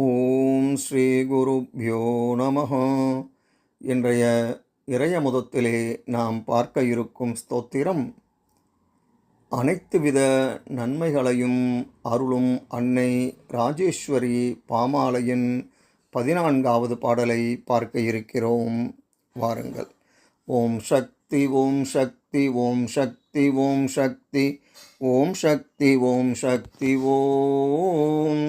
ஓம் ஸ்ரீ குருப்யோ நமஹ. இன்றைய இறையமுதத்திலே நாம் பார்க்க இருக்கும் ஸ்தோத்திரம், அனைத்து வித நன்மைகளையும் அருளும் அன்னை ராஜேஸ்வரி பாமாலையின் 14வது பாடலை பார்க்க இருக்கிறோம். வாருங்கள். ஓம் சக்தி ஓம் சக்தி ஓம் சக்தி ஓம் சக்தி ஓம் சக்தி ஓம் சக்தி ஓம்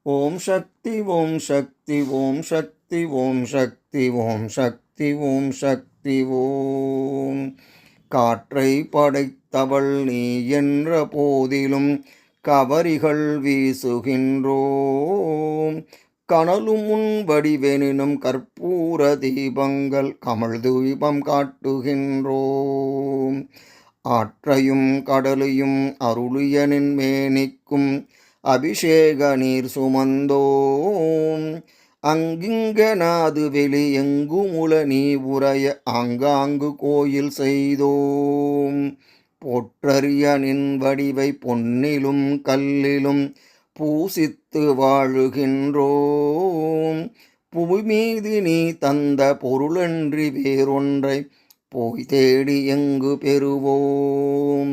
ஓம் சக்தி ஓம் சக்தி ஓம் சக்தி ஓம் சக்தி ஓம் சக்தி ஓம் சக்தி ஓம். காற்றை படைத்தவள் நீ என்ற போதிலும் கவரிகள் வீசுகின்றோம். கனலும் உன் வடிவெனினும் கற்பூர தீபங்கள் கமழ் தீபம் காட்டுகின்றோம். ஆற்றையும் கடலையும் அருளியனின் மேனிக்கும் அபிஷேக நீர் சுமந்தோம். அங்கிங்கனாது வெளி எங்குமுல நீ உரைய ஆங்காங்கு கோயில் செய்தோம். போற்றறிய நின் வடிவை பொன்னிலும் கல்லிலும் பூசித்து வாழுகின்றோம். புவி மீது நீ தந்த பொருளன்றி வேறொன்றை போய் தேடி எங்கு பெறுவோம்.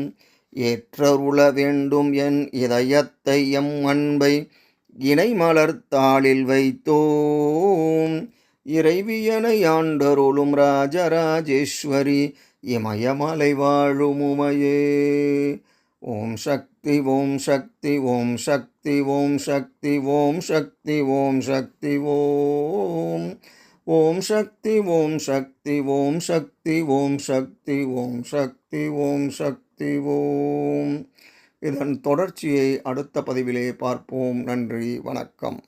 ஏற்றருள வேண்டும் என் இதயத்தை எம் அன்பை இணை மலர்த்தாளில் வைத்தோம். இறைவியனை ஆண்டருளும் ராஜராஜேஸ்வரி இமயமலை வாழும் உமையே. ஓம் சக்தி ஓம் சக்தி ஓம் சக்தி ஓம் சக்தி ஓம் சக்தி ஓம் சக்தி ஓம் ஓம் சக்தி ஓம் சக்தி ஓம் சக்தி ஓம் சக்தி ஓம் சக்தி ஓம் சக்தி ஓம். இதன் தொடர்ச்சியை அடுத்த பதிவிலே பார்ப்போம். நன்றி, வணக்கம்.